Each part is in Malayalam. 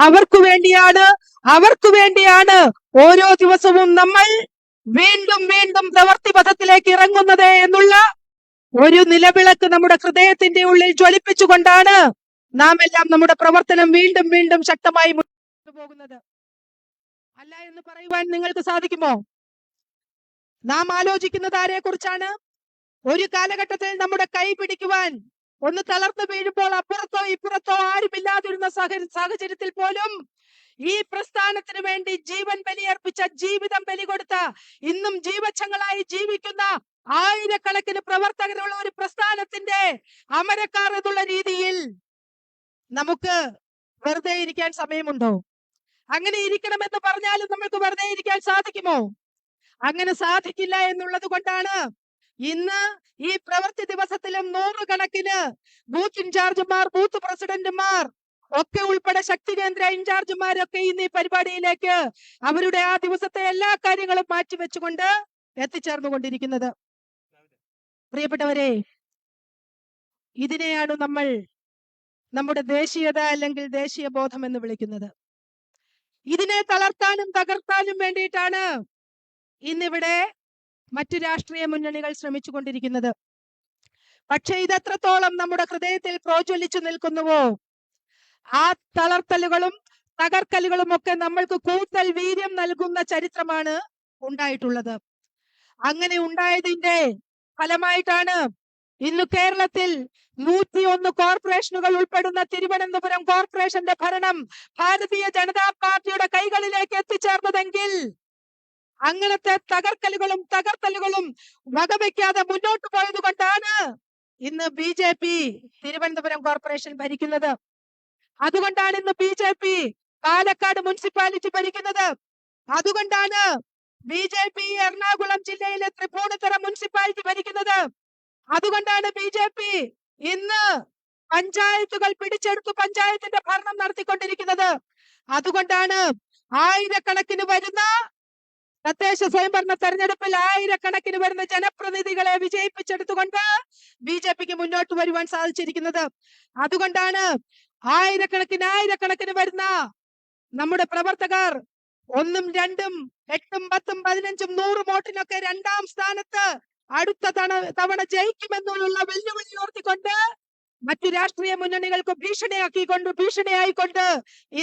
അവർക്ക് വേണ്ടിയാണ് ഓരോ ദിവസവും നമ്മൾ വീണ്ടും വീണ്ടും പ്രവൃത്തി പഥത്തിലേക്ക് ഇറങ്ങുന്നത് എന്നുള്ള ഒരു നിലവിളക്ക് നമ്മുടെ ഹൃദയത്തിന്റെ ഉള്ളിൽ ജ്വലിപ്പിച്ചുകൊണ്ടാണ് നാം എല്ലാം നമ്മുടെ പ്രവർത്തനം വീണ്ടും വീണ്ടും ശക്തമായി മുന്നോട്ട് പോകുന്നത്. അല്ല എന്ന് പറയുവാൻ നിങ്ങൾക്ക് സാധിക്കുമോ? നാം ആലോചിക്കുന്നത് ആരെ കുറിച്ചാണ്? ഒരു കാലഘട്ടത്തിൽ നമ്മുടെ കൈ പിടിക്കുവാൻ ഒന്ന് തളർന്നു വീഴുമ്പോൾ അപ്പുറത്തോ ഇപ്പുറത്തോ ആരുമില്ലാതിരുന്ന സാഹചര്യത്തിൽ പോലും ഈ പ്രസ്ഥാനത്തിന് വേണ്ടി ജീവൻ ബലിയർപ്പിച്ച, ജീവിതം ബലി കൊടുത്ത, ഇന്നും ജീവച്ഛങ്ങളായി ജീവിക്കുന്ന ആയിരക്കണക്കിന് പ്രവർത്തകരുള്ള ഒരു പ്രസ്ഥാനത്തിന്റെ അമരക്കാർ എന്നുള്ള രീതിയിൽ നമുക്ക് വെറുതെ ഇരിക്കാൻ സമയമുണ്ടോ? അങ്ങനെ ഇരിക്കണമെന്ന് പറഞ്ഞാലും നമുക്ക് വെറുതെ ഇരിക്കാൻ സാധിക്കുമോ? അങ്ങനെ സാധിക്കില്ല എന്നുള്ളത് കൊണ്ടാണ് ഇന്ന് ഈ പ്രവൃത്തി ദിവസത്തിലും നൂറുകണക്കിന് ബൂത്ത് ഇൻചാർജുമാർ, ബൂത്ത് പ്രസിഡന്റുമാർ ഒക്കെ ഉൾപ്പെടെ ശക്തി കേന്ദ്ര ഇൻചാർജുമാരൊക്കെ ഇന്ന് ഈ പരിപാടിയിലേക്ക് അവരുടെ ആ ദിവസത്തെ എല്ലാ കാര്യങ്ങളും മാറ്റിവെച്ചുകൊണ്ട് എത്തിച്ചേർന്നുകൊണ്ടിരിക്കുന്നത്. പ്രിയപ്പെട്ടവരെ, ഇതിനെയാണ് നമ്മൾ നമ്മുടെ ദേശീയത അല്ലെങ്കിൽ ദേശീയ ബോധം എന്ന് വിളിക്കുന്നത്. ഇതിനെ തളർത്താനും തകർത്താനും വേണ്ടിയിട്ടാണ് ഇന്നിവിടെ മറ്റു രാഷ്ട്രീയ മുന്നണികൾ ശ്രമിച്ചുകൊണ്ടിരിക്കുന്നത്. പക്ഷെ ഇതെത്രത്തോളം നമ്മുടെ ഹൃദയത്തിൽ പ്രോജ്വലിച്ചു നിൽക്കുന്നുവോ, ആ തളർത്തലുകളും തകർക്കലുകളും ഒക്കെ നമ്മൾക്ക് കൂടുതൽ വീര്യം നൽകുന്ന ചരിത്രമാണ് ഉണ്ടായിട്ടുള്ളത്. അങ്ങനെ ഉണ്ടായതിന്റെ ഫലമായിട്ടാണ് ഇന്ന് കേരളത്തിൽ 101 കോർപ്പറേഷനുകൾ ഉൾപ്പെടുന്ന തിരുവനന്തപുരം കോർപ്പറേഷന്റെ ഭരണം ഭാരതീയ ജനതാ പാർട്ടിയുടെ കൈകളിലേക്ക് എത്തിച്ചേർന്നതെങ്കിൽ അങ്ങനത്തെ തകർക്കലുകളും തകർത്തലുകളും വകവയ്ക്കാതെ മുന്നോട്ട് പോയത് കൊണ്ടാണ് ഇന്ന് BJP തിരുവനന്തപുരം കോർപ്പറേഷൻ ഭരിക്കുന്നത്. അതുകൊണ്ടാണ് ഇന്ന് BJP പാലക്കാട് മുനിസിപ്പാലിറ്റി ഭരിക്കുന്നത്. അതുകൊണ്ടാണ് BJP എറണാകുളം ജില്ലയിലെ തൃപ്പൂണിത്തുറ മുനിസിപ്പാലിറ്റി ഭരിക്കുന്നത്. അതുകൊണ്ടാണ് BJP ഇന്ന് പഞ്ചായത്തുകൾ പിടിച്ചെടുത്ത് പഞ്ചായത്തിന്റെ ഭരണം നടത്തിക്കൊണ്ടിരിക്കുന്നത്. അതുകൊണ്ടാണ് ആയിരക്കണക്കിന് വരുന്ന തദ്ദേശ സ്വയംഭരണ തെരഞ്ഞെടുപ്പിൽ ആയിരക്കണക്കിന് വരുന്ന ജനപ്രതിനിധികളെ വിജയിപ്പിച്ചെടുത്തുകൊണ്ട് BJPക്ക് മുന്നോട്ട് വരുവാൻ സാധിച്ചിരിക്കുന്നത്. അതുകൊണ്ടാണ് ആയിരക്കണക്കിന് വരുന്ന നമ്മുടെ പ്രവർത്തകർ 1ഉം 2ഉം 8ഉം 10ഉം 15ഉം 100 വോട്ടിനൊക്കെ 2ാം സ്ഥാനത്ത് അടുത്ത തവണ ജയിക്കുമെന്നുള്ള വെല്ലുവിളി ഉയർത്തിക്കൊണ്ട് മറ്റു രാഷ്ട്രീയ മുന്നണികൾക്ക് ഭീഷണിയായിക്കൊണ്ട്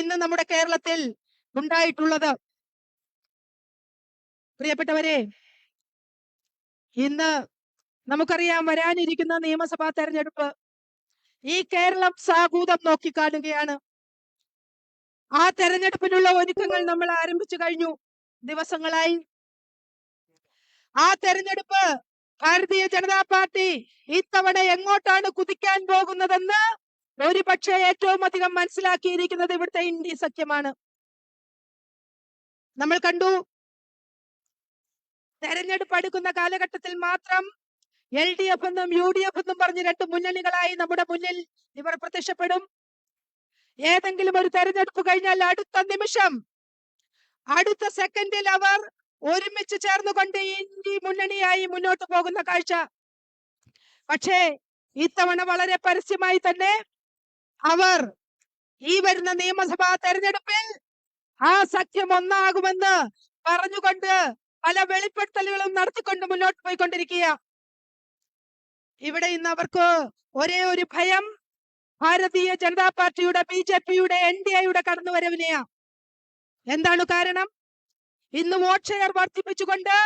ഇന്ന് നമ്മുടെ കേരളത്തിൽ ഉണ്ടായിട്ടുള്ളത്. പ്രിയപ്പെട്ടവരെ, ഇന്ന് നമുക്കറിയാം വരാനിരിക്കുന്ന നിയമസഭാ തെരഞ്ഞെടുപ്പ് ഈ കേരളം സാഗൂതം നോക്കിക്കാണുകയാണ്. ആ തെരഞ്ഞെടുപ്പിനുള്ള ഒരുക്കങ്ങൾ നമ്മൾ ആരംഭിച്ചു കഴിഞ്ഞു, ദിവസങ്ങളായി. ആ തെരഞ്ഞെടുപ്പ് ഭാരതീയ ജനതാ പാർട്ടി ഇത്തവണ എങ്ങോട്ടാണ് കുതിക്കാൻ പോകുന്നതെന്ന് ഒരുപക്ഷെ ഏറ്റവും അധികം മനസ്സിലാക്കിയിരിക്കുന്നത് ഇവിടുത്തെ ഇന്ത്യ സഖ്യമാണ്. നമ്മൾ കണ്ടു, തെരഞ്ഞെടുപ്പ് അടുക്കുന്ന കാലഘട്ടത്തിൽ മാത്രം LDF എന്നും UDF എന്നും പറഞ്ഞ് 2 മുന്നണികളായി നമ്മുടെ മുന്നിൽ ഇവർ പ്രത്യക്ഷപ്പെടും. ഏതെങ്കിലും ഒരു തെരഞ്ഞെടുപ്പ് കഴിഞ്ഞാൽ അടുത്ത നിമിഷം, അടുത്ത സെക്കൻഡിൽ അവർ ഒരുമിച്ച് ചേർന്നുകൊണ്ട് ഇന്ത്യ മുന്നണിയായി മുന്നോട്ട് പോകുന്ന കാഴ്ച. പക്ഷേ ഇത്തവണ വളരെ പരസ്യമായി തന്നെ അവർ ഈ വരുന്ന നിയമസഭാ തെരഞ്ഞെടുപ്പിൽ ആ സഖ്യം ഒന്നാകുമെന്ന് പറഞ്ഞുകൊണ്ട് പല വെളിപ്പെടുത്തലുകളും നടത്തിക്കൊണ്ട് മുന്നോട്ട് പോയിക്കൊണ്ടിരിക്കുക. ഇവിടെ ഇന്ന് അവർക്ക് ഒരേ ഒരു ഭയം ഭാരതീയ ജനതാ പാർട്ടിയുടെ, BJPയുടെ, NDAയുടെ കടന്നുവരവിനെയാ. എന്താണ് കാരണം? ഇന്ന് വോട്ട് ഷെയർ വർദ്ധിപ്പിച്ചുകൊണ്ട്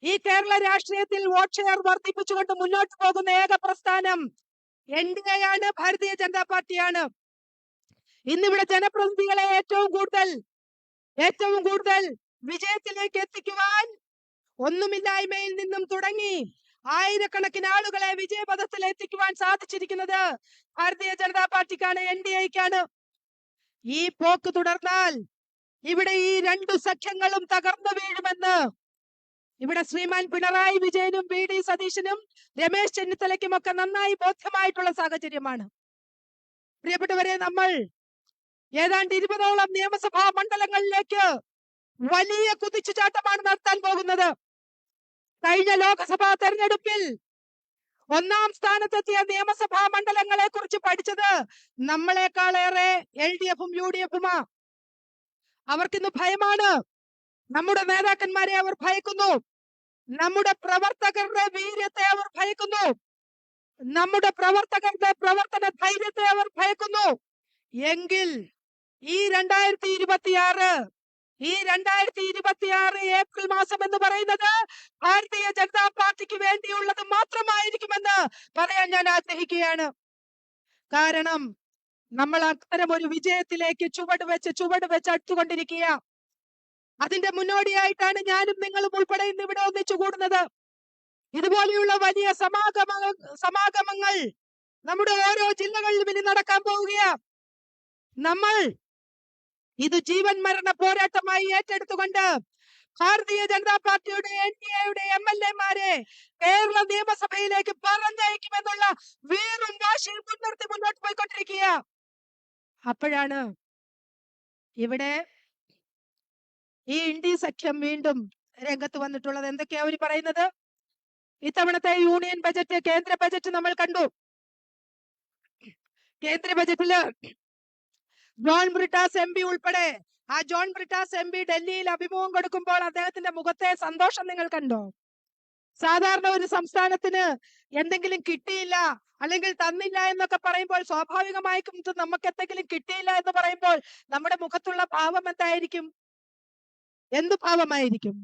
ഈ കേരള രാഷ്ട്രീയത്തിൽ വോട്ട് ഷെയർ വർദ്ധിപ്പിച്ചുകൊണ്ട് മുന്നോട്ട് പോകുന്ന ഏക പ്രസ്ഥാനം NDA ആണ്, ഭാരതീയ ജനതാ പാർട്ടിയാണ്. ഇന്നിവിടെ ജനപ്രതിനിധികളെ ഏറ്റവും കൂടുതൽ വിജയത്തിലേക്ക് എത്തിക്കുവാൻ ഒന്നുമില്ലായ്മയിൽ നിന്നും തുടങ്ങി ആയിരക്കണക്കിന് ആളുകളെ വിജയപഥത്തിൽ എത്തിക്കുവാൻ സാധിച്ചിരിക്കുന്നത് ഭാരതീയ ജനതാ പാർട്ടിക്കാണ്, NDAക്കാണ്. ഈ പോക്ക് തുടർന്നാൽ ഇവിടെ ഈ 2 സഖ്യങ്ങളും തകർന്നു വീഴുമെന്ന് ഇവിടെ ശ്രീമാൻ പിണറായി വിജയനും VD സതീശനും രമേശ് ചെന്നിത്തലയ്ക്കും ഒക്കെ നന്നായി ബോധ്യമായിട്ടുള്ള സാഹചര്യമാണ്. പ്രിയപ്പെട്ടവരെ, നമ്മൾ ഏതാണ്ട് 20ഓളം നിയമസഭാ മണ്ഡലങ്ങളിലേക്ക് വലിയ കുതിച്ചുചാട്ടമാണ് നടത്താൻ പോകുന്നത്. കഴിഞ്ഞ ലോക്സഭാ തെരഞ്ഞെടുപ്പിൽ ഒന്നാം സ്ഥാനത്തെത്തിയ നിയമസഭാ മണ്ഡലങ്ങളെ കുറിച്ച് പഠിച്ചത് നമ്മളെക്കാളേറെ LDF-ഉം UDF-ഉമാ. അവർക്കിന്ന് ഭയമാണ്. നമ്മുടെ നേതാക്കന്മാരെ അവർ ഭയക്കുന്നു. നമ്മുടെ പ്രവർത്തകരുടെ വീര്യത്തെ അവർ ഭയക്കുന്നു. നമ്മുടെ പ്രവർത്തകരുടെ പ്രവർത്തന ധൈര്യത്തെ അവർ ഭയക്കുന്നു. എങ്കിൽ ഈ 2026 ഏപ്രിൽ മാസം എന്ന് പറയുന്നത് ഭാരതീയ ജനതാ പാർട്ടിക്ക് വേണ്ടിയുള്ളത് മാത്രമായിരിക്കുമെന്ന് പറയാൻ ഞാൻ ആഗ്രഹിക്കുകയാണ്. കാരണം നമ്മൾ അത്തരം ഒരു വിജയത്തിലേക്ക് ചുവട് വെച്ച് അടുത്തുകൊണ്ടിരിക്കുക. അതിന്റെ മുന്നോടിയായിട്ടാണ് ഞാനും നിങ്ങളും ഉൾപ്പെടെ ഇന്ന് ഇവിടെ ഒന്നിച്ചു കൂടുന്നത്. ഇതുപോലെയുള്ള വലിയ സമാഗമങ്ങൾ നമ്മുടെ ഓരോ ജില്ലകളിലും ഇനി നടക്കാൻ പോവുകയാണ്. നമ്മൾ ഇത് ജീവൻ മരണ പോരാട്ടമായി ഏറ്റെടുത്തുകൊണ്ട് ഭാരതീയ ജനതാ പാർട്ടിയുടെ NDAയുടെ MLA-മാരെ കേരള നിയമസഭയിലേക്ക് പറഞ്ഞയക്കുമെന്നുള്ള വീറും വാശിയും മുൻനിർത്തി മുന്നോട്ട് പോയിക്കൊണ്ടിരിക്കുക. അപ്പോഴാണ് ഇവിടെ ഈ ഇന്ത്യ സഖ്യം വീണ്ടും രംഗത്ത് വന്നിട്ടുള്ളത്. എന്തൊക്കെയാ അവർ പറയുന്നത്? ഇത്തവണത്തെ യൂണിയൻ ബജറ്റ്, കേന്ദ്ര ബജറ്റ് നമ്മൾ കണ്ടു. കേന്ദ്ര ബജറ്റില് ജോൺ ബ്രിട്ടാസ് MP ഉൾപ്പെടെ ആ ജോൺ ബ്രിട്ടാസ് MP ഡൽഹിയിൽ അഭിമുഖം കൊടുക്കുമ്പോൾ അദ്ദേഹത്തിന്റെ മുഖത്തെ സന്തോഷം നിങ്ങൾ കണ്ടോ? സാധാരണ ഒരു സംസ്ഥാനത്തിന് എന്തെങ്കിലും കിട്ടിയില്ല അല്ലെങ്കിൽ തന്നില്ല എന്നൊക്കെ പറയുമ്പോൾ സ്വാഭാവികമായിട്ടും നമുക്ക് എന്തെങ്കിലും കിട്ടിയില്ല എന്ന് പറയുമ്പോൾ നമ്മുടെ മുഖത്തുള്ള ഭാവം എന്തായിരിക്കും? എന്ത് ഭാവമായിരിക്കും?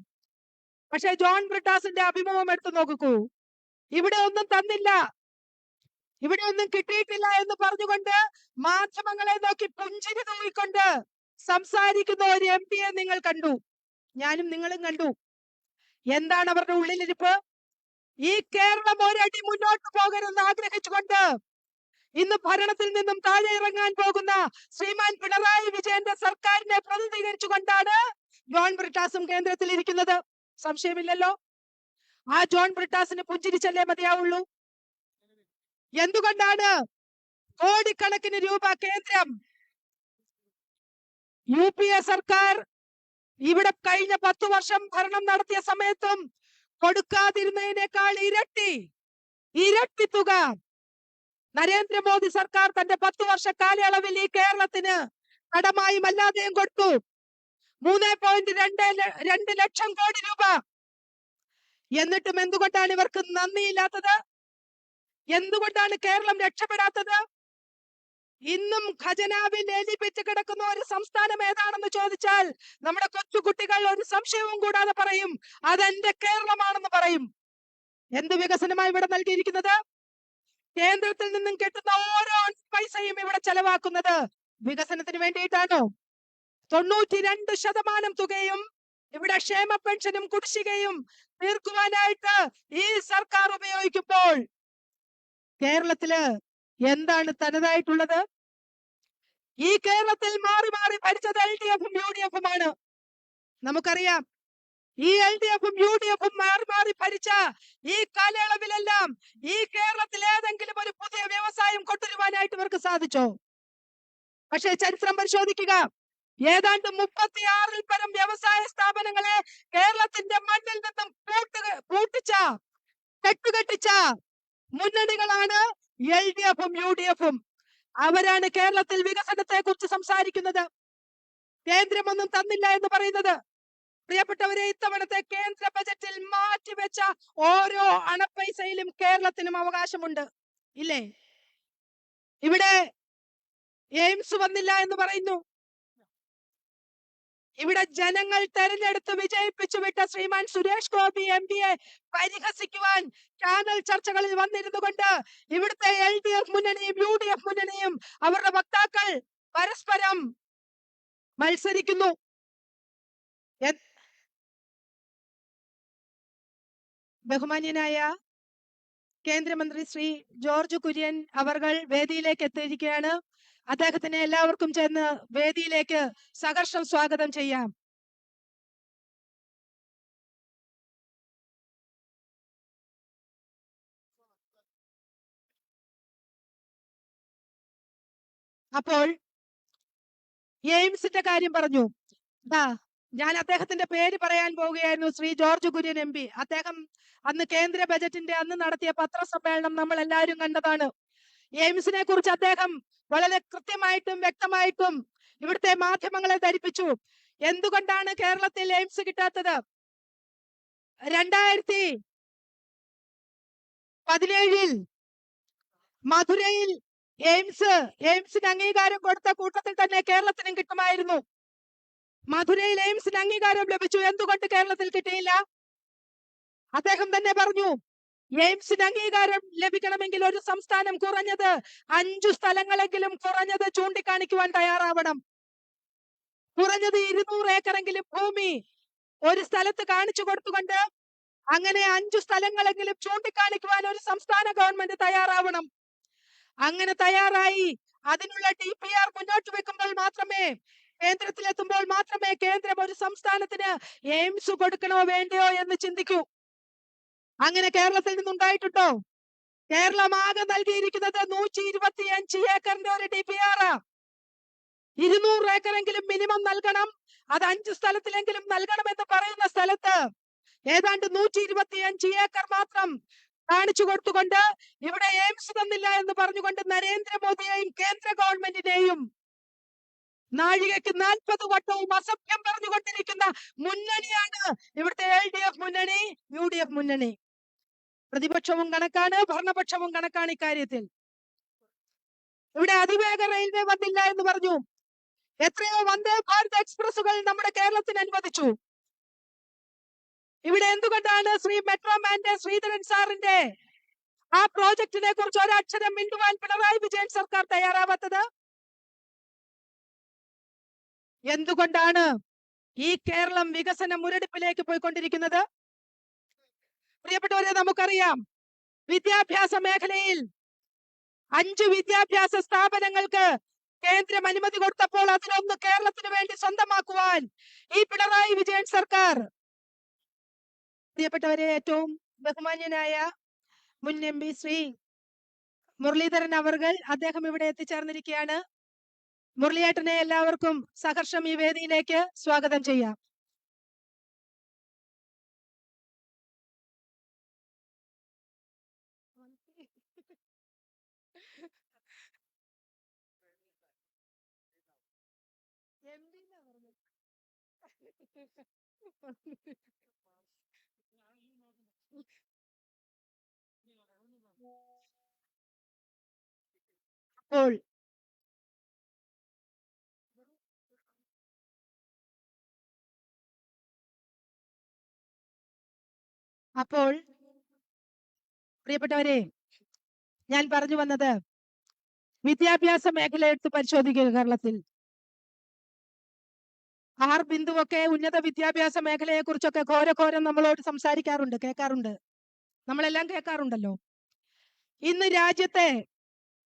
പക്ഷെ ജോൺ ബ്രിട്ടാസിന്റെ അഭിമുഖം എടുത്തു നോക്കൂ. ഇവിടെ ഒന്നും തന്നില്ല, ഇവിടെ ഒന്നും കിട്ടിയിട്ടില്ല എന്ന് പറഞ്ഞുകൊണ്ട് മാധ്യമങ്ങളെ നോക്കി പുഞ്ചിരി തൂങ്ങിക്കൊണ്ട് സംസാരിക്കുന്ന ഒരു MP-യെ നിങ്ങൾ കണ്ടു. ഞാനും നിങ്ങളും കണ്ടു. എന്താണ് അവരുടെ ഉള്ളിലിരിപ്പ്? ഈ കേരളം ഒരടി മുന്നോട്ട് പോകരുതെന്ന് ആഗ്രഹിച്ചുകൊണ്ട് ഇന്ന് ഭരണത്തിൽ നിന്നും താഴെ ഇറങ്ങാൻ പോകുന്ന ശ്രീമാൻ പിണറായി വിജയന്റെ സർക്കാരിനെ പ്രതിനിധീകരിച്ചുകൊണ്ടാണ് ജോൺ ബ്രിട്ടാസും കേന്ദ്രത്തിൽ ഇരിക്കുന്നത്. സംശയമില്ലല്ലോ. ആ ജോൺ ബ്രിട്ടാസിന് പുഞ്ചിരിച്ചല്ലേ മതിയാവുള്ളൂ. എന്തുകൊണ്ടാണ് കോടിക്കണക്കിന് രൂപ കേന്ദ്രം UPA സർക്കാർ ഇവിടെ കഴിഞ്ഞ 10 വർഷം ഭരണം നടത്തിയ സമയത്തും കൊടുക്കാതിരുന്നതിനേക്കാൾ ഇരട്ടി തുക നരേന്ദ്രമോദി സർക്കാർ തന്റെ 10 വർഷ കാലയളവിൽ ഈ കേരളത്തിന് കടമായും അല്ലാതെയും കൊടുത്തു? 3.2 ലക്ഷം കോടി രൂപ. എന്നിട്ടും എന്തുകൊണ്ടാണ് ഇവർക്ക് നന്ദിയില്ലാത്തത്? എന്തുകൊണ്ടാണ് കേരളം രക്ഷപ്പെടാത്തത്? ഇന്നും ഖജനാവിൽ എലിപ്പിച്ച് കിടക്കുന്ന ഒരു സംസ്ഥാനം ഏതാണെന്ന് ചോദിച്ചാൽ നമ്മുടെ കൊച്ചുകുട്ടികൾ ഒരു സംശയവും കൂടാതെ പറയും, അതെന്റെ കേരളമാണെന്ന് പറയും. എന്ത് വികസനമായി ഇവിടെ നൽകിയിരിക്കുന്നത്? കേന്ദ്രത്തിൽ നിന്നും കിട്ടുന്ന ഓരോ പൈസയും ഇവിടെ ചെലവാക്കുന്നത് വികസനത്തിന് വേണ്ടിയിട്ടാണോ? 92% തുകയും ഇവിടെ ക്ഷേമ പെൻഷനും കുടിശ്ശികയും തീർക്കുവാനായിട്ട് ഈ സർക്കാർ ഉപയോഗിക്കുമ്പോൾ കേരളത്തില് എന്താണ് തനതായിട്ടുള്ളത്? ഈ കേരളത്തിൽ മാറി മാറി ഭരിച്ചത് LDF-ഉം UDF-ഉമാണ്. നമുക്കറിയാം. ഈ LDF-ഉം UDF-ഉം മാറി മാറി ഭരിച്ച ഈ കാലയളവിലെല്ലാം ഈ കേരളത്തിൽ ഏതെങ്കിലും ഒരു പുതിയ വ്യവസായം കൊണ്ടുവരുവാനായിട്ട് ഇവർക്ക് സാധിച്ചോ? പക്ഷേ ചരിത്രം പരിശോധിക്കുക. ഏതാണ്ട് 36-ൽ പരം വ്യവസായ സ്ഥാപനങ്ങളെ കേരളത്തിന്റെ മണ്ണിൽ നിന്നും കെട്ടുകെട്ടിച്ച മുന്നണികളാണ് LDF-ഉം UDF-ഉം. അവരാണ് കേരളത്തിൽ വികസനത്തെ കുറിച്ച് സംസാരിക്കുന്നത്, കേന്ദ്രമൊന്നും തന്നില്ല എന്ന് പറയുന്നത്. പ്രിയപ്പെട്ടവരെ, ഇത്തവണത്തെ കേന്ദ്ര ബജറ്റിൽ മാറ്റിവെച്ച ഓരോ അണപ്പൈസയിലും കേരളത്തിനും അവകാശമുണ്ട്, ഇല്ലേ? ഇവിടെ എയിംസ് വന്നില്ല എന്ന് പറയുന്നു. ഇവിടെ ജനങ്ങൾ തെരഞ്ഞെടുത്ത് വിജയിപ്പിച്ചു വിട്ട ശ്രീമാൻ സുരേഷ് ഗോപി MP-യെ പരിഹസിക്കുവാൻ ചാനൽ ചർച്ചകളിൽ വന്നിരുന്നു കൊണ്ട് ഇവിടുത്തെ LDF മുന്നണിയും UDF മുന്നണിയും അവരുടെ വക്താക്കൾ പരസ്പരം മത്സരിക്കുന്നു. ബഹുമാന്യനായ കേന്ദ്രമന്ത്രി ശ്രീ ജോർജ് കുര്യൻ അവർകൾ വേദിയിലേക്ക് എത്തിയിരിക്കുകയാണ്. അദ്ദേഹത്തിനെ എല്ലാവർക്കും ചേർന്ന് വേദിയിലേക്ക് സഹർഷം സ്വാഗതം ചെയ്യാം. അപ്പോൾ എയിംസിന്റെ കാര്യം പറഞ്ഞു. ഞാൻ അദ്ദേഹത്തിന്റെ പേര് പറയാൻ പോവുകയായിരുന്നു, ശ്രീ ജോർജ് കുര്യൻ MP. അദ്ദേഹം അന്ന് കേന്ദ്ര ബജറ്റിന്റെ അന്ന് നടത്തിയ പത്രസമ്മേളനം നമ്മൾ എല്ലാവരും കണ്ടതാണ്. എയിംസിനെ കുറിച്ച് അദ്ദേഹം വളരെ കൃത്യമായിട്ടും വ്യക്തമായിട്ടും ഇവിടുത്തെ മാധ്യമങ്ങളെ ധരിപ്പിച്ചു. എന്തുകൊണ്ടാണ് കേരളത്തിൽ എയിംസ് കിട്ടാത്തത്? 2017 മധുരയിൽ എയിംസിന് അംഗീകാരം കൊടുത്ത കൂട്ടത്തിൽ തന്നെ കേരളത്തിനും കിട്ടുമായിരുന്നു. മധുരയിൽ എയിംസിന് അംഗീകാരം ലഭിച്ചു. എന്തുകൊണ്ട് കേരളത്തിൽ കിട്ടിയില്ല? അദ്ദേഹം തന്നെ പറഞ്ഞു, എയിംസിന് അംഗീകാരം ലഭിക്കണമെങ്കിൽ ഒരു സംസ്ഥാനം കുറഞ്ഞത് 5 സ്ഥലങ്ങളെങ്കിലും കുറഞ്ഞത് ചൂണ്ടിക്കാണിക്കുവാൻ തയ്യാറാവണം. കുറഞ്ഞത് 200 ഏക്കറെങ്കിലും ഭൂമി ഒരു സ്ഥലത്ത് കാണിച്ചു കൊടുത്തുകൊണ്ട് അങ്ങനെ 5 സ്ഥലങ്ങളെങ്കിലും ചൂണ്ടിക്കാണിക്കുവാൻ ഒരു സംസ്ഥാന ഗവൺമെന്റ് തയ്യാറാവണം. അങ്ങനെ തയ്യാറായി അതിനുള്ള DPR മുന്നോട്ട് വെക്കുമ്പോൾ മാത്രമേ, കേന്ദ്രത്തിലെത്തുമ്പോൾ മാത്രമേ കേന്ദ്രം ഒരു സംസ്ഥാനത്തിന് എയിംസ് കൊടുക്കണോ വേണ്ടയോ എന്ന് ചിന്തിക്കൂ. അങ്ങനെ കേരളത്തിൽ നിന്നുണ്ടായിട്ടുണ്ടോ? കേരളം ആകെ നൽകിയിരിക്കുന്നത് 125 ഏക്കറിന്റെ ഒരു DPR. 200 ഏക്കറെങ്കിലും മിനിമം നൽകണം. അത് 5 സ്ഥലത്തിലെങ്കിലും നൽകണമെന്ന് പറയുന്ന സ്ഥലത്ത് ഏതാണ്ട് 125 ഏക്കർ മാത്രം കാണിച്ചു കൊടുത്തുകൊണ്ട് ഇവിടെ എയിംസ് തന്നില്ല എന്ന് പറഞ്ഞുകൊണ്ട് നരേന്ദ്രമോദിയെയും കേന്ദ്ര ഗവൺമെന്റിനെയും നാഴികയ്ക്ക് 40 വട്ടവും അസഭ്യം പറഞ്ഞുകൊണ്ടിരിക്കുന്ന മുന്നണിയാണ് ഇവിടുത്തെ LDF മുന്നണി, UDF മുന്നണി. പ്രതിപക്ഷവും കണക്കാണ്, ഭരണപക്ഷവും കണക്കാണ് ഇക്കാര്യത്തിൽ. ഇവിടെ അതിവേഗ റെയിൽവേ വന്നില്ല എന്ന് പറഞ്ഞു. എത്രയോ വന്ദേ ഭാരത് എക്സ്പ്രസുകൾ നമ്മുടെ കേരളത്തിന് അനുവദിച്ചു. ഇവിടെ എന്തുകൊണ്ടാണ് ശ്രീ മെട്രോമാന്റെ ശ്രീധരൻ സാറിന്റെ ആ പ്രോജക്റ്റിനെ കുറിച്ച് ഒരക്ഷരം മിണ്ടുവാൻ പിണറായി വിജയൻ സർക്കാർ തയ്യാറാവാത്തത്? എന്തുകൊണ്ടാണ് ഈ കേരളം വികസന മുരടിപ്പിലേക്ക് പോയിക്കൊണ്ടിരിക്കുന്നത്? പ്രിയപ്പെട്ടവരെ, നമുക്കറിയാം, വിദ്യാഭ്യാസ മേഖലയിൽ 5 വിദ്യാഭ്യാസ സ്ഥാപനങ്ങൾക്ക് കേന്ദ്രം അനുമതി കൊടുത്തപ്പോൾ അതിലൊന്ന് കേരളത്തിന് വേണ്ടി സ്വന്തമാക്കുവാൻ ഈ പിണറായി വിജയൻ സർക്കാർ. പ്രിയപ്പെട്ടവരെ, ഏറ്റവും ബഹുമാന്യനായ മുൻ MP ശ്രീ മുരളീധരൻ അവർകൾ അദ്ദേഹം ഇവിടെ എത്തിച്ചേർന്നിരിക്കുകയാണ്. മുരളിയേട്ടനെ എല്ലാവർക്കും സഹർഷം ഈ വേദിയിലേക്ക് സ്വാഗതം ചെയ്യാം. അപ്പോൾ പ്രിയപ്പെട്ടവരെ, ഞാൻ പറഞ്ഞു വന്നത്, വിദ്യാഭ്യാസ മേഖല എടുത്ത് പരിശോധിക്കുക. കേരളത്തിൽ ബിന്ദുവൊക്കെ ഉന്നത വിദ്യാഭ്യാസ മേഖലയെ കുറിച്ചൊക്കെ ഘോരഘോരം നമ്മളോട് സംസാരിക്കാറുണ്ട്, കേൾക്കാറുണ്ട്. നമ്മളെല്ലാം കേൾക്കാറുണ്ടല്ലോ. ഇന്ന് രാജ്യത്തെ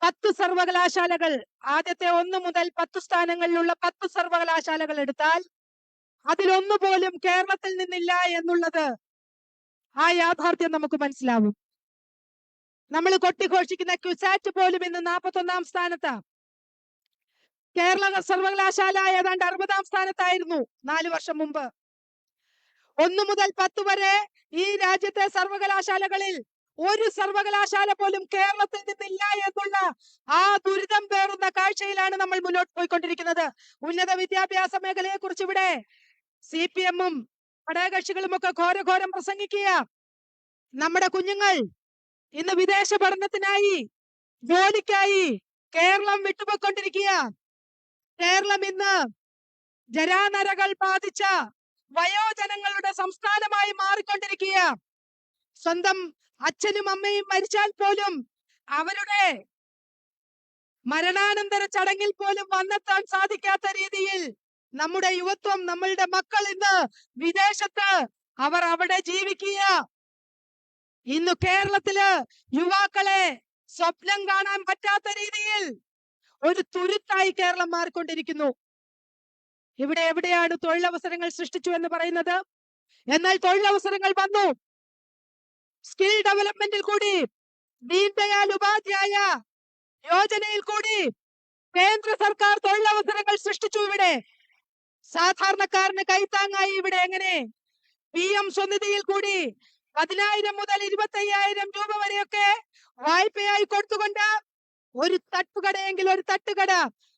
10 സർവകലാശാലകൾ, ആദ്യത്തെ 1 മുതൽ 10 സ്ഥാനങ്ങളിലുള്ള 10 സർവകലാശാലകൾ എടുത്താൽ അതിലൊന്നു പോലും കേരളത്തിൽ നിന്നില്ല എന്നുള്ളത്, ആ യാഥാർത്ഥ്യം നമുക്ക് മനസ്സിലാവും. നമ്മൾ കൊട്ടിഘോഷിക്കുന്ന ക്യുസാറ്റ് പോലും ഇന്ന് 41-ാം സ്ഥാനത്ത്. കേരള സർവകലാശാല ഏതാണ്ട് 60-ാം സ്ഥാനത്തായിരുന്നു 4 വർഷം മുമ്പ്. 1 മുതൽ 10 വരെ ഈ രാജ്യത്തെ സർവകലാശാലകളിൽ ഒരു സർവകലാശാല പോലും കേരളത്തിൽ നിന്നില്ല എന്നുള്ള ആ ദുരിതം പേറുന്ന കാഴ്ചയിലാണ് നമ്മൾ മുന്നോട്ട് പോയിക്കൊണ്ടിരിക്കുന്നത്. ഉന്നത വിദ്യാഭ്യാസ മേഖലയെ കുറിച്ച് ഇവിടെ CPM-ഉം ഘടകകക്ഷികളും ഒക്കെ ഘോരഘോരം പ്രസംഗിക്കുക. നമ്മുടെ കുഞ്ഞുങ്ങൾ ഇന്ന് വിദേശ പഠനത്തിനായി, ജോലിക്കായി കേരളം വിട്ടുപോയിക്കൊണ്ടിരിക്കുക. കേരളം ഇന്ന് ജരാനരകൾ ബാധിച്ച വയോജനങ്ങളുടെ സംസ്ഥാനമായി മാറിക്കൊണ്ടിരിക്കുക. സ്വന്തം അച്ഛനും അമ്മയും മരിച്ചാൽ പോലും അവരുടെ മരണാനന്തര ചടങ്ങിൽ പോലും വന്നെത്താൻ സാധിക്കാത്ത രീതിയിൽ നമ്മുടെ യുവത്വം, നമ്മളുടെ മക്കൾ ഇന്ന് വിദേശത്ത്, അവർ അവിടെ ജീവിക്കുക. ഇന്ന് കേരളത്തില് യുവാക്കളെ സ്വപ്നം കാണാൻ പറ്റാത്ത രീതിയിൽ ഒരു തുരുത്തായി കേരളം മാറിക്കൊണ്ടിരിക്കുന്നു. ഇവിടെ എവിടെയാണ് തൊഴിലവസരങ്ങൾ സൃഷ്ടിച്ചു എന്ന് പറയുന്നത്? എന്നാൽ തൊഴിലവസരങ്ങൾ വന്നു. സ്കിൽ ഡെവലപ്മെന്റിൽ കൂടി, ദീൻ ദയാൽ ഉപാധ്യായ യോജനയിൽ കൂടി കേന്ദ്ര സർക്കാർ തൊഴിലവസരങ്ങൾ സൃഷ്ടിച്ചു. ഇവിടെ സാധാരണക്കാരന് കൈത്താങ്ങായി ഇവിടെ എങ്ങനെ PM സ്വനിധിയിൽ കൂടി 10,000 മുതൽ 25,000 രൂപ വരെയൊക്കെ വായ്പയായി കൊടുത്തുകൊണ്ട് ഒരു തട്ടുകടയെങ്കിൽ ഒരു തട്ടുകട,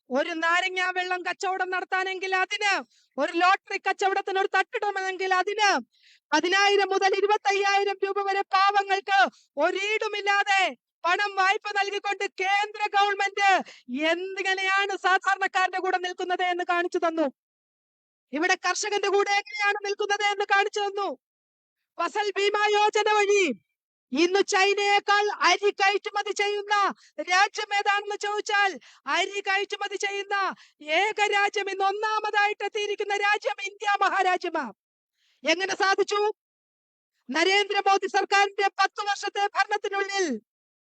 ഒരു നാരങ്ങ വെള്ളം കച്ചവടം നടത്താനെങ്കിൽ അതിന്, ഒരു ലോട്ടറി കച്ചവടത്തിന് ഒരു തട്ടിടമെങ്കിൽ അതിന് 10,000 മുതൽ 25,000 രൂപ വരെ പാവങ്ങൾക്ക് ഒരീടുമില്ലാതെ പണം വായ്പ നൽകിക്കൊണ്ട് കേന്ദ്ര ഗവൺമെന്റ് എങ്ങനെയാണ് സാധാരണക്കാരന്റെ കൂടെ നിൽക്കുന്നത് എന്ന് കാണിച്ചു തന്നു. ഇവിടെ കർഷകന്റെ കൂടെ എങ്ങനെയാണ് നിൽക്കുന്നത് എന്ന് കാണിച്ചു തന്നു. ഫസൽ ബീമ യോജന വഴി ഇന്ന് ചൈനയേക്കാൾ അരി കയറ്റുമതി ചെയ്യുന്ന രാജ്യം ഏതാണെന്ന് ചോദിച്ചാൽ, അരി കയറ്റുമതി ചെയ്യുന്ന ഏക രാജ്യം, ഇന്ന് ഒന്നാമതായിട്ട് എത്തിയിരിക്കുന്ന രാജ്യം ഇന്ത്യ മഹാരാജ്യമാണ്. എങ്ങനെ സാധിച്ചു? നരേന്ദ്രമോദി സർക്കാരിന്റെ 10 വർഷത്തെ ഭരണത്തിനുള്ളിൽ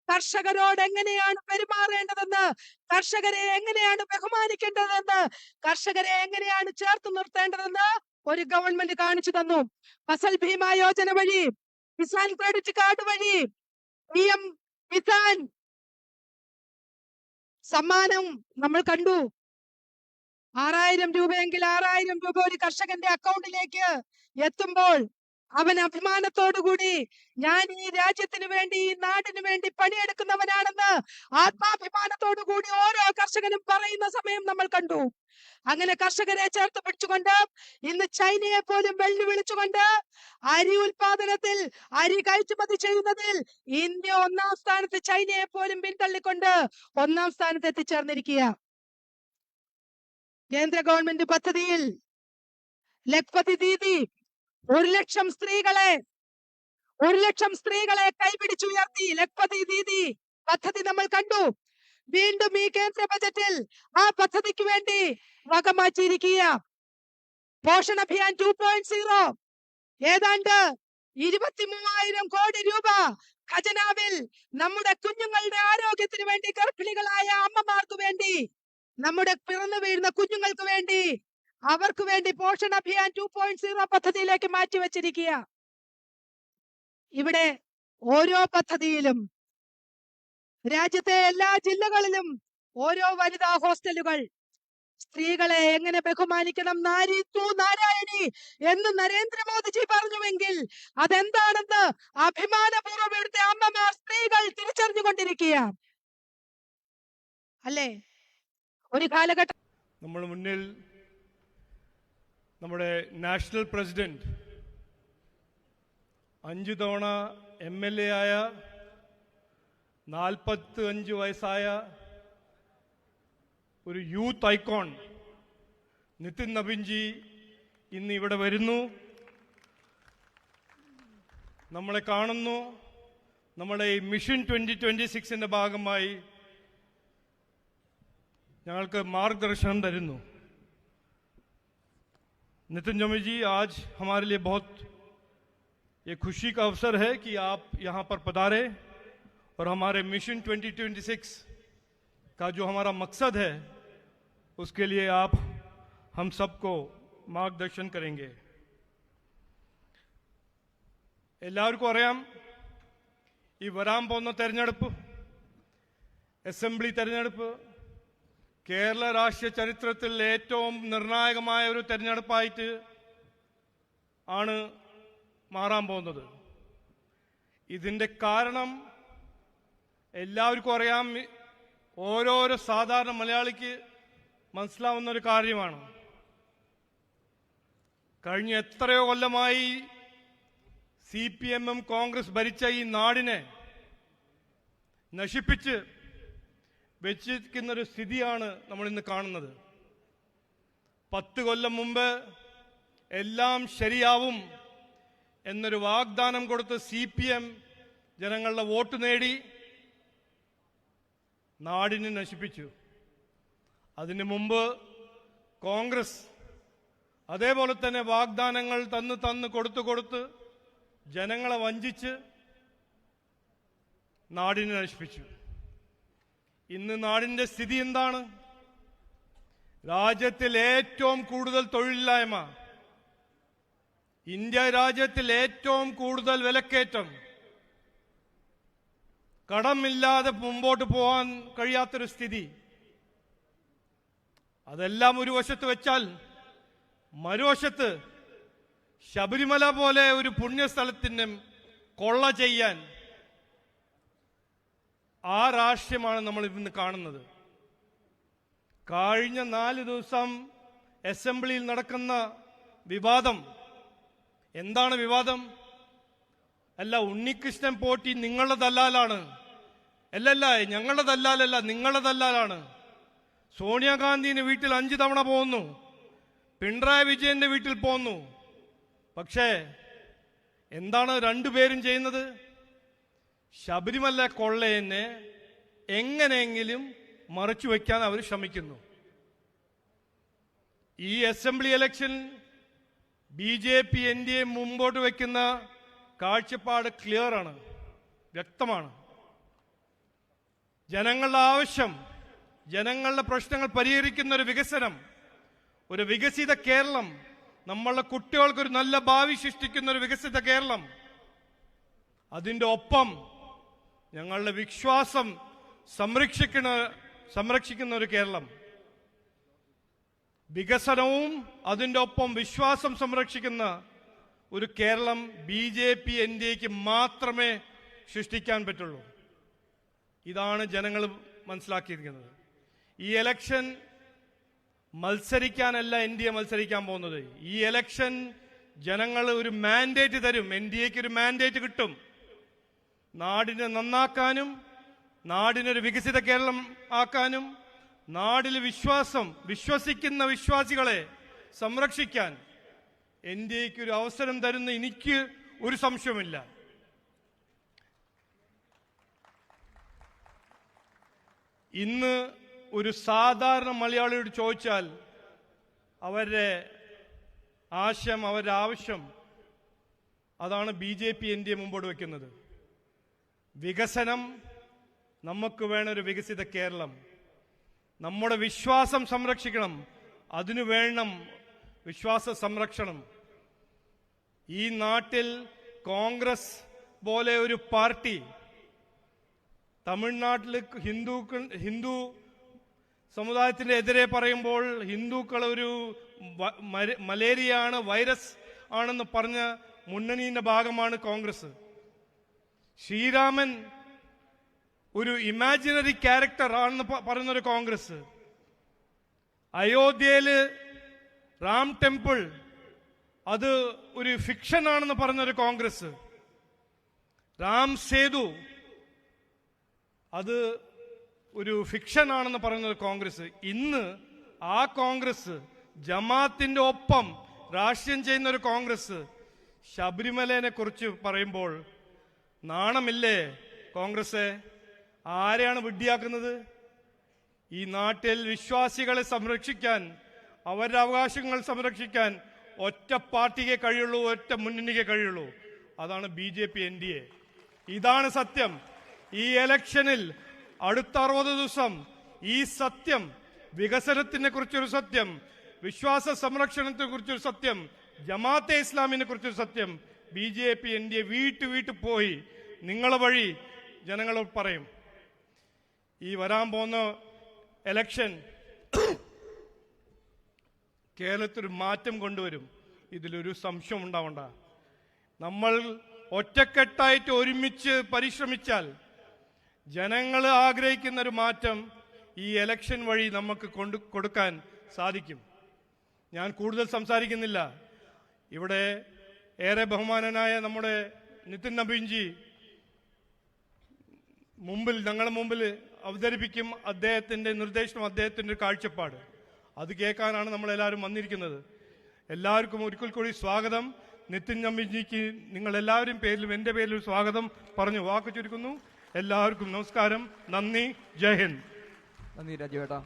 കർഷകരോട് എങ്ങനെയാണ് പെരുമാറേണ്ടതെന്ന്, കർഷകരെ എങ്ങനെയാണ് ബഹുമാനിക്കേണ്ടതെന്ന്, കർഷകരെ എങ്ങനെയാണ് ചേർത്ത് നിർത്തേണ്ടതെന്ന് ഒരു ഗവൺമെന്റ് കാണിച്ചു തന്നു. ഫസൽ ബീമ യോജന വഴി, കിസാൻ ക്രെഡിറ്റ് കാർഡ് വഴി, PM കിസാൻ സമ്മാനം നമ്മൾ കണ്ടു. 6,000 രൂപയെങ്കിൽ 6,000 രൂപ ഒരു കർഷകന്റെ അക്കൗണ്ടിലേക്ക് എത്തുമ്പോൾ അവൻ അഭിമാനത്തോടുകൂടി ഞാൻ ഈ രാജ്യത്തിന് വേണ്ടി, ഈ നാടിന് വേണ്ടി പണിയെടുക്കുന്നവനാണെന്ന് ആത്മാഭിമാനത്തോടുകൂടി ഓരോ കർഷകനും പറയുന്ന സമയം നമ്മൾ കണ്ടു. അങ്ങനെ കർഷകരെ ചേർത്ത് പിടിച്ചുകൊണ്ട് ഇന്ന് ചൈനയെ പോലും വെല്ലുവിളിച്ചുകൊണ്ട് അരി ഉൽപാദനത്തിൽ, അരി കയറ്റുമതി ചെയ്യുന്നതിൽ ഇന്ത്യ 1-ാം സ്ഥാനത്ത്, ചൈനയെ പോലും പിന്തള്ളിക്കൊണ്ട് 1-ാം സ്ഥാനത്ത് എത്തിച്ചേർന്നിരിക്കുക. കേന്ദ്ര ഗവൺമെന്റ് പദ്ധതിയിൽ ലഖ്പതി ദീദി 1,00,000 സ്ത്രീകളെ കൈപിടിച്ചുയർത്തി ലഖ്പതി ദീദി പദ്ധതി നമ്മൾ കണ്ടു. വീണ്ടും ഈ കേന്ദ്ര ബജറ്റിൽ ആ പദ്ധതിക്ക് വേണ്ടി വകമാറ്റിയിരിക്കുക. പോഷൺ അഭിയാൻ 2.0 ഏതാണ്ട് 23,000 കോടി രൂപ ഖജനാവിൽ നമ്മുടെ കുഞ്ഞുങ്ങളുടെ ആരോഗ്യത്തിന് വേണ്ടി, ഗർഭിണികളായ അമ്മമാർക്ക് വേണ്ടി, നമ്മുടെ പിറന്നു വീഴുന്ന കുഞ്ഞുങ്ങൾക്ക് വേണ്ടി, അവർക്ക് വേണ്ടി പോഷൺ അഭിയാൻ 2.0 പദ്ധതിയിലേക്ക് മാറ്റിവെച്ചിരിക്കുക. ഇവിടെ ഓരോ പദ്ധതിയിലും രാജ്യത്തെ എല്ലാ ജില്ലകളിലും ഓരോ വനിതാ ഹോസ്റ്റലുകൾ, സ്ത്രീകളെ എങ്ങനെ ബഹുമാനിക്കണം, നാരി തൂ നാരായണി എന്ന് നരേന്ദ്രമോദിജി പറഞ്ഞുവെങ്കിൽ അതെന്താണെന്ന് അഭിമാനപൂർവ്വം ഇവിടുത്തെ അമ്മമാർ, സ്ത്രീകൾ തിരിച്ചറിഞ്ഞുകൊണ്ടിരിക്കുക അല്ലേ? ഒരു കാലഘട്ടം നമ്മുടെ മുന്നിൽ നമ്മുടെ നാഷണൽ പ്രസിഡന്റ് 5 തവണ MLA ആയ 45 വയസ്സായ ഒരു യൂത്ത് ഐക്കോൺ നിതിൻ നബീൻജി ഇന്ന് ഇവിടെ വരുന്നു, നമ്മളെ കാണുന്നു. നമ്മുടെ ഈ മിഷൻ 2026 ഭാഗമായി ഞങ്ങൾക്ക് മാർഗദർശനം തരുന്നു. नितिन जमी जी, आज हमारे लिए बहुत ये खुशी का अवसर है कि आप यहाँ पर पधारे और हमारे मिशन 2026 का जो हमारा मकसद है उसके लिए आप हम सबको मार्गदर्शन करेंगे. എല്ലാവർക്കും അറിയാം, ഈ വരാൻ പോകുന്ന തെരഞ്ഞെടുപ്പ്, അസംബ്ലി തെരഞ്ഞെടുപ്പ് കേരള രാഷ്ട്രീയ ചരിത്രത്തിൽ ഏറ്റവും നിർണായകമായ ഒരു തെരഞ്ഞെടുപ്പായിട്ട് ആണ് മാറാൻ പോകുന്നത്. ഇതിൻ്റെ കാരണം എല്ലാവർക്കും അറിയാം, ഓരോരോ സാധാരണ മലയാളിക്ക് മനസ്സിലാവുന്ന ഒരു കാര്യമാണ്. കഴിഞ്ഞ എത്രയോ കൊല്ലമായി CPM കോൺഗ്രസ് ഭരിച്ച ഈ നാടിനെ നശിപ്പിച്ച് വെച്ചിരിക്കുന്നൊരു സ്ഥിതിയാണ് നമ്മളിന്ന് കാണുന്നത്. 10 കൊല്ലം മുമ്പ് എല്ലാം ശരിയാവും എന്നൊരു വാഗ്ദാനം കൊടുത്ത് CPM ജനങ്ങളുടെ വോട്ട് നേടി നാടിനെ നശിപ്പിച്ചു. അതിനു മുമ്പ് കോൺഗ്രസ് അതേപോലെ തന്നെ വാഗ്ദാനങ്ങൾ തന്ന് കൊടുത്ത് ജനങ്ങളെ വഞ്ചിച്ച് നാടിനെ നശിപ്പിച്ചു. ഇന്ന് നാടിന്റെ സ്ഥിതി എന്താണ്? രാജ്യത്തിൽ ഏറ്റവും കൂടുതൽ തൊഴിലില്ലായ്മ, ഇന്ത്യ രാജ്യത്തിൽ ഏറ്റവും കൂടുതൽ വിലക്കയറ്റം, കടമില്ലാതെ മുമ്പോട്ട് പോകാൻ കഴിയാത്തൊരു സ്ഥിതി. അതെല്ലാം ഒരു വശത്ത് വെച്ചാൽ മറുവശത്ത് ശബരിമല പോലെ ഒരു പുണ്യസ്ഥലത്തിന് കൊള്ള ചെയ്യാൻ ആ രാഷ്ട്രീയമാണ് നമ്മൾ ഇന്ന് കാണുന്നത്. കഴിഞ്ഞ 4 ദിവസം അസംബ്ലിയിൽ നടക്കുന്ന വിവാദം എന്താണ്? വിവാദം അല്ല, ഉണ്ണികൃഷ്ണൻ പോറ്റി നിങ്ങളുടെ ദല്ലാലാണ്. അല്ലല്ല, ഞങ്ങളുടെ ദല്ലാലല്ല, നിങ്ങളുടെ ദല്ലാലാണ്. സോണിയാഗാന്ധിന്റെ വീട്ടിൽ 5 തവണ പോകുന്നു, പിണറായി വിജയന്റെ വീട്ടിൽ പോകുന്നു. പക്ഷേ എന്താണ് രണ്ടുപേരും ചെയ്യുന്നത്? ശബരിമല കൊള്ളയെ എങ്ങനെയെങ്കിലും മറച്ചു വയ്ക്കാൻ അവർ ശ്രമിക്കുന്നു. ഈ അസംബ്ലി ഇലക്ഷൻ BJP NDA മുമ്പോട്ട് വയ്ക്കുന്ന കാഴ്ചപ്പാട് ക്ലിയർ ആണ്, വ്യക്തമാണ്. ജനങ്ങളുടെ ആവശ്യം, ജനങ്ങളുടെ പ്രശ്നങ്ങൾ പരിഹരിക്കുന്ന ഒരു വികസനം, ഒരു വികസിത കേരളം, നമ്മളുടെ കുട്ടികൾക്ക് ഒരു നല്ല ഭാവി സൃഷ്ടിക്കുന്ന ഒരു വികസിത കേരളം, അതിൻ്റെ ഒപ്പം ഞങ്ങളുടെ വിശ്വാസം സംരക്ഷിക്കുന്ന ഒരു കേരളം, വികസനവും അതിൻ്റെ ഒപ്പം വിശ്വാസം സംരക്ഷിക്കുന്ന ഒരു കേരളം BJP NDAക്ക് മാത്രമേ സൃഷ്ടിക്കാൻ പറ്റുള്ളൂ. ഇതാണ് ജനങ്ങൾ മനസ്സിലാക്കിയിരിക്കുന്നത്. ഈ ഇലക്ഷൻ മത്സരിക്കാനല്ല NDA മത്സരിക്കാൻ പോകുന്നത്. ഈ ഇലക്ഷൻ ജനങ്ങൾ ഒരു മാൻഡേറ്റ് തരും, NDAക്ക് ഒരു മാൻഡേറ്റ് കിട്ടും. നാടിനെ നന്നാക്കാനും, നാടിനൊരു വികസിത കേരളം ആക്കാനും, നാടിൽ വിശ്വസിക്കുന്ന വിശ്വാസികളെ സംരക്ഷിക്കാൻ NDAക്ക് ഒരു അവസരം തരുന്ന എനിക്ക് ഒരു സംശയമില്ല. ഇന്ന് ഒരു സാധാരണ മലയാളിയോട് ചോദിച്ചാൽ അവരുടെ ആശയം, അവരുടെ ആവശ്യം അതാണ് BJP NDA മുമ്പോട്ട് വയ്ക്കുന്നത്. വികസനം, നമുക്ക് വേണം ഒരു വികസിത കേരളം. നമ്മുടെ വിശ്വാസം സംരക്ഷിക്കണം, അതിനു വേണം വിശ്വാസ സംരക്ഷണം. ഈ നാട്ടിൽ കോൺഗ്രസ് പോലെ ഒരു പാർട്ടി തമിഴ്നാട്ടിൽ ഹിന്ദു സമുദായത്തിന്റെ എതിരെ പറയുമ്പോൾ ഹിന്ദുക്കൾ ഒരു മലേറിയയാണ്, വൈറസ് ആണെന്ന് പറഞ്ഞ മുന്നണിയുടെ ഭാഗമാണ് കോൺഗ്രസ്. ശ്രീരാമൻ ഒരു ഇമാജിനറി ക്യാരക്ടർ ആണെന്ന് പറയുന്നൊരു കോൺഗ്രസ്. അയോധ്യയില് റാം ടെമ്പിൾ അത് ഒരു ഫിക്ഷൻ ആണെന്ന് പറഞ്ഞൊരു കോൺഗ്രസ്. രാം സേതു അത് ഒരു ഫിക്ഷൻ ആണെന്ന് പറയുന്നൊരു കോൺഗ്രസ്. ഇന്ന് ആ കോൺഗ്രസ് ജമാഅത്തിന്റെ ഒപ്പം രാഷ്ട്രീയം ചെയ്യുന്ന ഒരു കോൺഗ്രസ് ശബരിമലയെ കുറിച്ച് പറയുമ്പോൾ നാണമില്ലേ കോൺഗ്രസ്? ആരെയാണ് വിഡ്ഢിയാക്കുന്നത്? ഈ നാട്ടിൽ വിശ്വാസികളെ സംരക്ഷിക്കാൻ, അവരുടെ അവകാശങ്ങൾ സംരക്ഷിക്കാൻ ഒറ്റ പാർട്ടിക്കേ കഴിയുള്ളൂ, ഒറ്റ മുന്നണിക്കേ കഴിയുള്ളൂ. അതാണ് BJP NDA. ഇതാണ് സത്യം. ഈ ഇലക്ഷനിൽ അടുത്ത 60 ദിവസം ഈ സത്യം, വികസനത്തിനെ കുറിച്ചൊരു സത്യം, വിശ്വാസ സംരക്ഷണത്തെ കുറിച്ചൊരു സത്യം, ജമാഅത്തെ ഇസ്ലാമിനെ കുറിച്ചൊരു സത്യം BJP NDA വീട്ടു പോയി നിങ്ങളെ വഴി ജനങ്ങളോട് പറയും. ഈ വരാൻ പോകുന്ന ഇലക്ഷൻ കേരളത്തിൽ ഒരു മാറ്റം കൊണ്ടുവരും, ഇതിലൊരു സംശയം ഉണ്ടാവണ്ട. നമ്മൾ ഒറ്റക്കെട്ടായിട്ട് ഒരുമിച്ച് പരിശ്രമിച്ചാൽ ജനങ്ങൾ ആഗ്രഹിക്കുന്ന ഒരു മാറ്റം ഈ ഇലക്ഷൻ വഴി നമുക്ക് കൊടുക്കാൻ സാധിക്കും. ഞാൻ കൂടുതൽ സംസാരിക്കുന്നില്ല. ഇവിടെ ഏറെ ബഹുമാനനായ നമ്മുടെ നിതിൻ നബീൻജി ഞങ്ങളുടെ മുമ്പിൽ അവതരിപ്പിക്കും അദ്ദേഹത്തിന്റെ നിർദ്ദേശം, അദ്ദേഹത്തിന്റെ കാഴ്ചപ്പാട്. അത് കേൾക്കാനാണ് നമ്മളെല്ലാവരും വന്നിരിക്കുന്നത്. എല്ലാവർക്കും ഒരിക്കൽ കൂടി സ്വാഗതം. നിതിൻ നബീൻജിക്ക് നിങ്ങളെല്ലാവരും പേരിലും എൻ്റെ പേരിലും സ്വാഗതം പറഞ്ഞു വാക്ക് ചുരുക്കുന്നു. എല്ലാവർക്കും നമസ്കാരം, നന്ദി, ജയ് ഹിന്ദ്. നന്ദി രാജുവേട്ടാ.